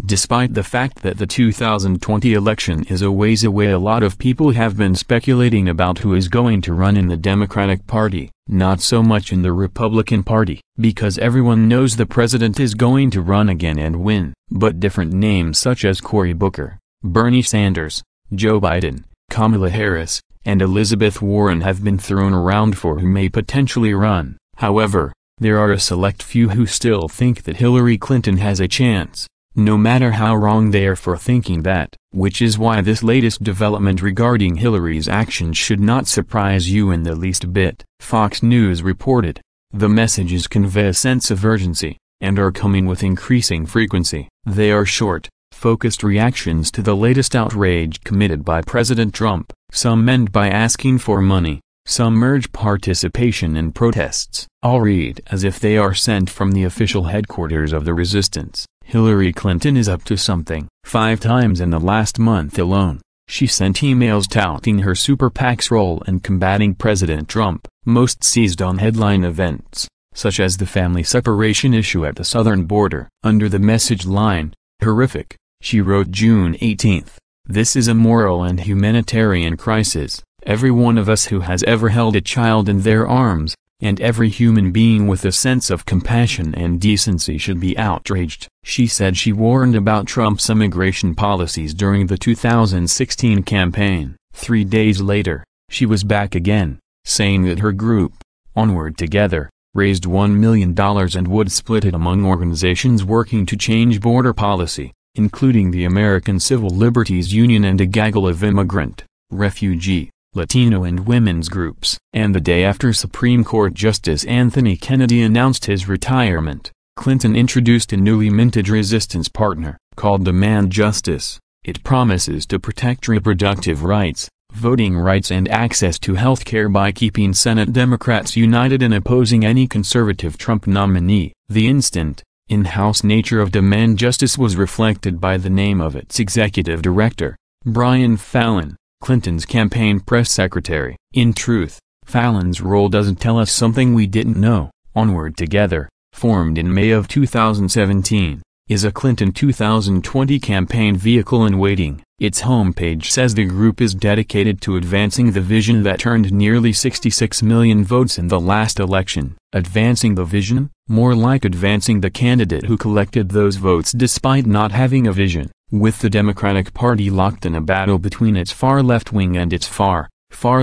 Despite the fact that the 2020 election is a ways away, a lot of people have been speculating about who is going to run in the Democratic Party, not so much in the Republican Party, because everyone knows the president is going to run again and win. But different names such as Cory Booker, Bernie Sanders, Joe Biden, Kamala Harris, and Elizabeth Warren have been thrown around for who may potentially run. However, there are a select few who still think that Hillary Clinton has a chance, no matter how wrong they are for thinking that, which is why this latest development regarding Hillary's actions should not surprise you in the least bit. Fox News reported, "The messages convey a sense of urgency, and are coming with increasing frequency. They are short, focused reactions to the latest outrage committed by President Trump. Some end by asking for money, some urge participation in protests. All read as if they are sent from the official headquarters of the resistance." Hillary Clinton is up to something. 5 times in the last month alone, she sent emails touting her super PAC's role in combating President Trump. Most seized on headline events, such as the family separation issue at the southern border. Under the message line, "Horrific," she wrote June 18, "This is a moral and humanitarian crisis. Every one of us who has ever held a child in their arms, and every human being with a sense of compassion and decency should be outraged." She said she warned about Trump's immigration policies during the 2016 campaign. 3 days later, she was back again, saying that her group, Onward Together, raised $1 million and would split it among organizations working to change border policy, including the American Civil Liberties Union and a gaggle of immigrant, refugee, Latino and women's groups. And the day after Supreme Court Justice Anthony Kennedy announced his retirement, Clinton introduced a newly minted resistance partner, called Demand Justice. It promises to protect reproductive rights, voting rights and access to health care by keeping Senate Democrats united in opposing any conservative Trump nominee. The instant, in-house nature of Demand Justice was reflected by the name of its executive director, Brian Fallon, Clinton's campaign press secretary. In truth, Fallon's role doesn't tell us something we didn't know. Onward Together, formed in May of 2017, is a Clinton 2020 campaign vehicle in waiting. Its homepage says the group is dedicated to advancing the vision that earned nearly 66 million votes in the last election. Advancing the vision? More like advancing the candidate who collected those votes despite not having a vision. With the Democratic Party locked in a battle between its far left wing and its far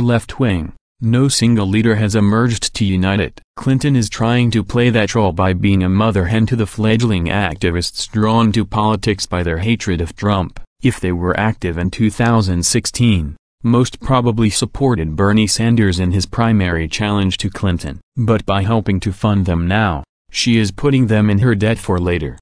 left wing, no single leader has emerged to unite it. Clinton is trying to play that role by being a mother hen to the fledgling activists drawn to politics by their hatred of Trump. If they were active in 2016, most probably supported Bernie Sanders in his primary challenge to Clinton. But by helping to fund them now, she is putting them in her debt for later.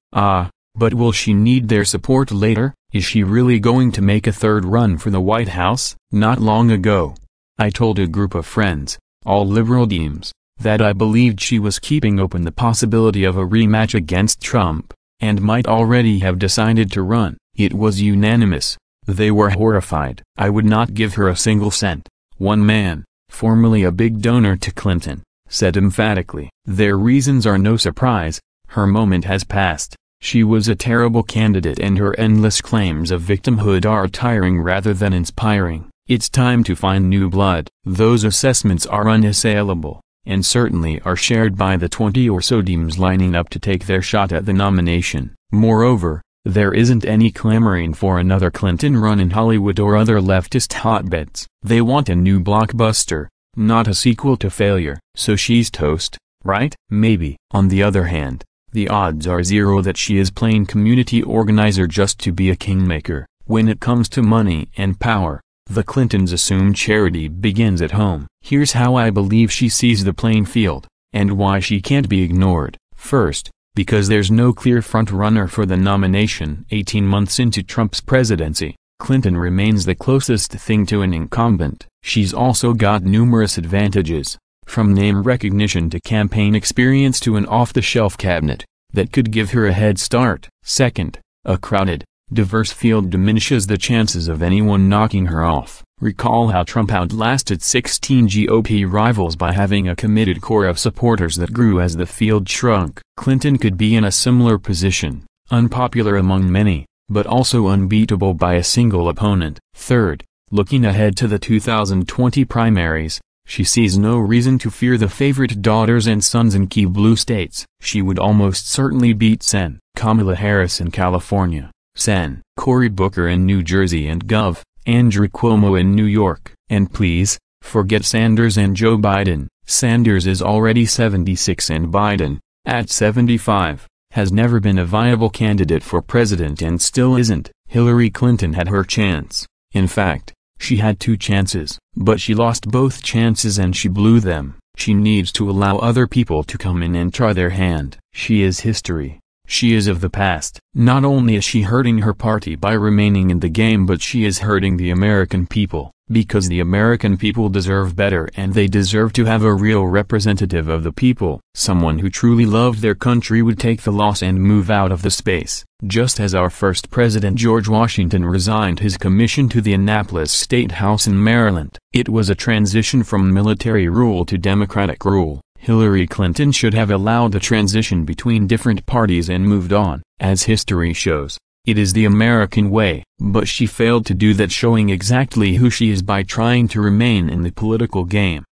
But will she need their support later? Is she really going to make a third run for the White House? Not long ago, I told a group of friends, all liberal dems, that I believed she was keeping open the possibility of a rematch against Trump, and might already have decided to run. It was unanimous. They were horrified. I would not give her a single cent. One man, formerly a big donor to Clinton, said emphatically. Their reasons are no surprise. Her moment has passed. She was a terrible candidate and her endless claims of victimhood are tiring rather than inspiring. It's time to find new blood. Those assessments are unassailable, and certainly are shared by the 20 or so dems lining up to take their shot at the nomination. Moreover, there isn't any clamoring for another Clinton run in Hollywood or other leftist hotbeds. They want a new blockbuster, not a sequel to failure. So she's toast, right? Maybe. On the other hand, the odds are zero that she is playing community organizer just to be a kingmaker. When it comes to money and power, the Clintons assume charity begins at home. Here's how I believe she sees the playing field, and why she can't be ignored. First, because there's no clear front-runner for the nomination. 18 months into Trump's presidency, Clinton remains the closest thing to an incumbent. She's also got numerous advantages, from name recognition to campaign experience to an off-the-shelf cabinet, that could give her a head start. Second, a crowded, diverse field diminishes the chances of anyone knocking her off. Recall how Trump outlasted 16 GOP rivals by having a committed core of supporters that grew as the field shrunk. Clinton could be in a similar position, unpopular among many, but also unbeatable by a single opponent. Third, looking ahead to the 2020 primaries, she sees no reason to fear the favorite daughters and sons in key blue states. She would almost certainly beat Sen. Kamala Harris in California, Sen. Cory Booker in New Jersey and Gov. Andrew Cuomo in New York. And please, forget Sanders and Joe Biden. Sanders is already 76 and Biden, at 75, has never been a viable candidate for president and still isn't. Hillary Clinton had her chance. In fact, she had two chances, but she lost both chances and she blew them. She needs to allow other people to come in and try their hand. She is history. She is of the past. Not only is she hurting her party by remaining in the game, but she is hurting the American people, because the American people deserve better and they deserve to have a real representative of the people. Someone who truly loved their country would take the loss and move out of the space. Just as our first president George Washington resigned his commission to the Annapolis State House in Maryland. It was a transition from military rule to democratic rule. Hillary Clinton should have allowed the transition between different parties and moved on. As history shows, it is the American way, but she failed to do that, showing exactly who she is by trying to remain in the political game.